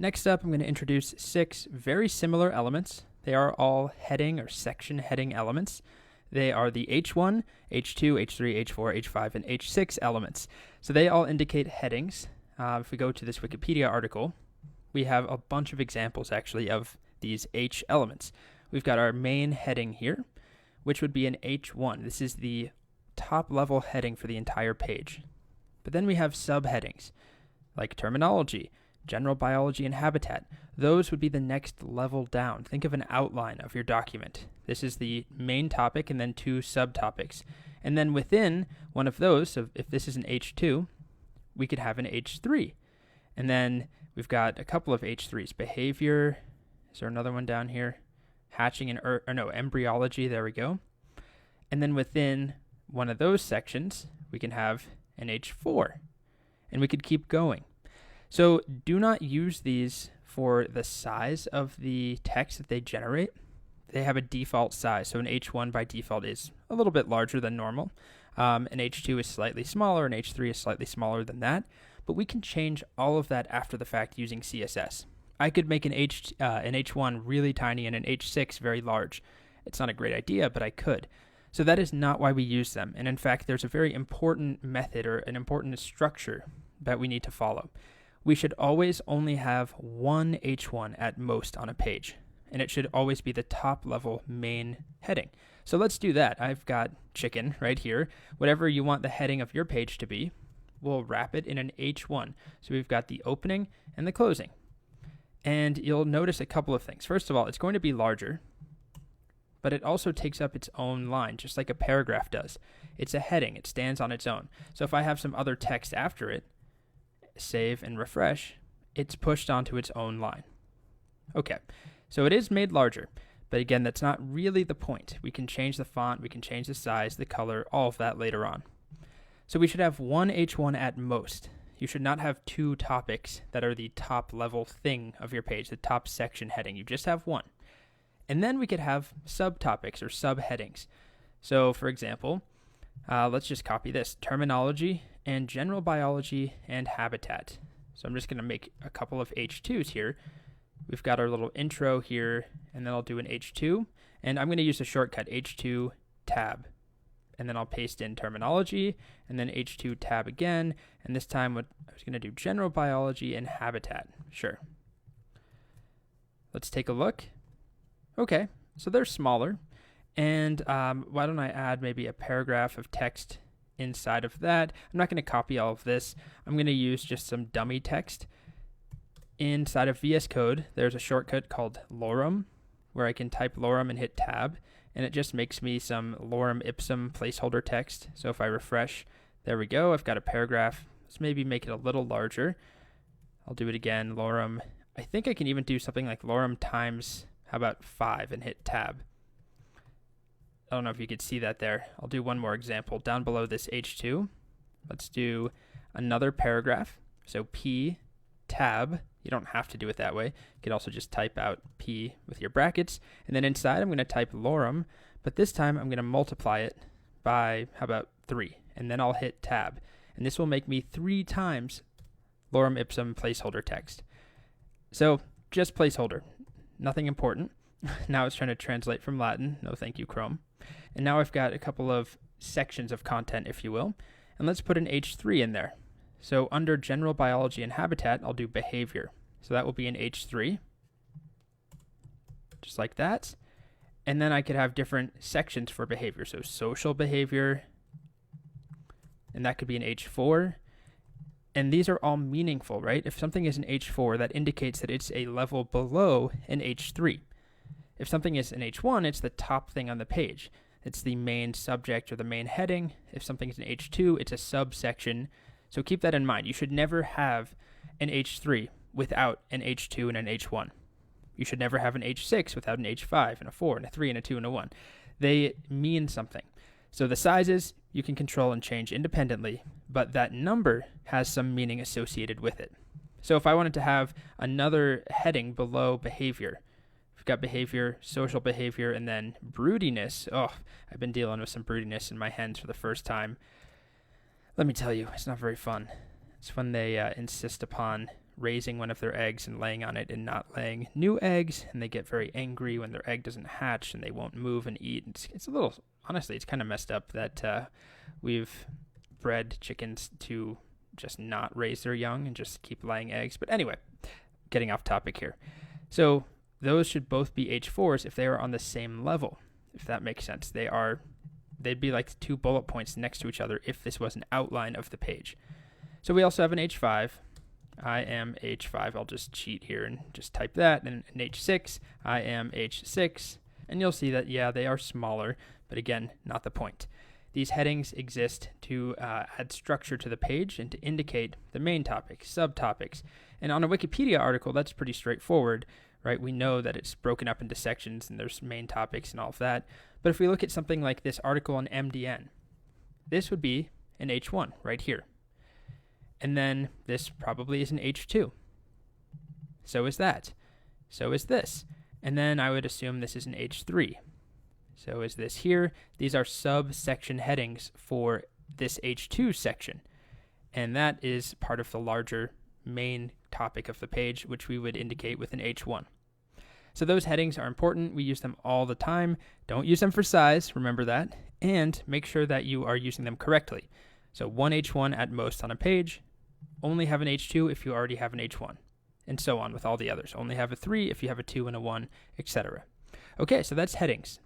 Next up, I'm going to introduce 6 very similar elements. They are all heading or section heading elements. They are the H1, H2, H3, H4, H5, and H6 elements. So they all indicate headings. If we go to this Wikipedia article, we have a bunch of examples actually of these H elements. We've got our main heading here, which would be an H1. This is the top level heading for the entire page. But then we have subheadings like terminology, general biology, and habitat. Those would be the next level down. Think of an outline of your document. This is the main topic and then 2 subtopics. And then within one of those, so if this is an H2, we could have an H3. And then we've got a couple of H3s. Behavior, is there another one down here? Hatching and, embryology, there we go. And then within one of those sections, we can have an H4. And we could keep going. So do not use these for the size of the text that they generate. They have a default size. So an H1 by default is a little bit larger than normal. An H2 is slightly smaller. An H3 is slightly smaller than that. But we can change all of that after the fact using CSS. I could make an H1 really tiny and an H6 very large. It's not a great idea, but I could. So that is not why we use them. And in fact, there's a very important method or an important structure that we need to follow. We should always only have one H1 at most on a page, and it should always be the top level main heading. So let's do that. I've got chicken right here. Whatever you want the heading of your page to be, we'll wrap it in an H1. So we've got the opening and the closing. And you'll notice a couple of things. First of all, it's going to be larger, but it also takes up its own line, just like a paragraph does. It's a heading. It stands on its own. So if I have some other text after it, save and refresh, it's pushed onto its own line. Okay, so it is made larger, but again, that's not really the point. We can change the font, we can change the size, the color, all of that later on. So we should have one H1 at most. You should not have 2 topics that are the top level thing of your page, the top section heading. You just have one. And then we could have subtopics or subheadings. So for example, let's just copy this, terminology and general biology and habitat. So I'm just going to make a couple of H2s here. We've got our little intro here, and then I'll do an H2, and I'm going to use the shortcut H2 tab. And then I'll paste in terminology, and then H2 tab again, and this time I was going to do general biology and habitat. Sure. Let's take a look. Okay, so they're smaller. And why don't I add maybe a paragraph of text inside of that? I'm not going to copy all of this. I'm going to use just some dummy text. Inside of VS Code, there's a shortcut called lorem, where I can type lorem and hit tab, and it just makes me some lorem ipsum placeholder text. So if I refresh, there we go. I've got a paragraph. Let's maybe make it a little larger. I'll do it again, lorem. I think I can even do something like lorem times, how about 5, and hit tab. I don't know if you could see that there. I'll do one more example. Down below this H2, let's do another paragraph. So P tab. You don't have to do it that way. You could also just type out P with your brackets. And then inside, I'm going to type lorem. But this time, I'm going to multiply it by, how about 3? And then I'll hit tab. And this will make me 3 times lorem ipsum placeholder text. So just placeholder. Nothing important. Now it's trying to translate from Latin. No thank you, Chrome. And now I've got a couple of sections of content, if you will. And let's put an H3 in there. So under general biology and habitat, I'll do behavior. So that will be an H3. Just like that. And then I could have different sections for behavior. So social behavior. And that could be an H4. And these are all meaningful, right? If something is an H4, that indicates that it's a level below an H3. If something is an H1, it's the top thing on the page. It's the main subject or the main heading. If something is an H2, it's a subsection. So keep that in mind. You should never have an H3 without an H2 and an H1. You should never have an H6 without an H5 and a 4 and a 3 and a 2 and a 1. They mean something. So the sizes you can control and change independently, but that number has some meaning associated with it. So if I wanted to have another heading below behavior, we've got behavior, social behavior, and then broodiness. Oh, I've been dealing with some broodiness in my hands for the first time. Let me tell you, it's not very fun. It's when they insist upon raising one of their eggs and laying on it and not laying new eggs, and they get very angry when their egg doesn't hatch and they won't move and eat. It's a little, honestly, it's kind of messed up that we've bred chickens to just not raise their young and just keep laying eggs. But anyway, getting off topic here. So those should both be H4s if they are on the same level, if that makes sense. They'd be like 2 bullet points next to each other if this was an outline of the page. So we also have an H5. I am H5. I'll just cheat here and just type that. And an H6. I am H6. And you'll see that, yeah, they are smaller, but again, not the point. These headings exist to add structure to the page and to indicate the main topic, subtopics. And on a Wikipedia article, that's pretty straightforward, right? We know that it's broken up into sections and there's main topics and all of that. But if we look at something like this article on MDN, this would be an H1 right here. And then this probably is an H2. So is that. So is this. And then I would assume this is an H3. So is this here. These are subsection headings for this H2 section. And that is part of the larger main topic of the page, which we would indicate with an H1. So those headings are important. We use them all the time. Don't use them for size, remember that. And make sure that you are using them correctly. So one H1 at most on a page. Only have an H2 if you already have an H1. And so on with all the others. Only have a 3 if you have a 2 and a 1, etc. Okay, so that's headings.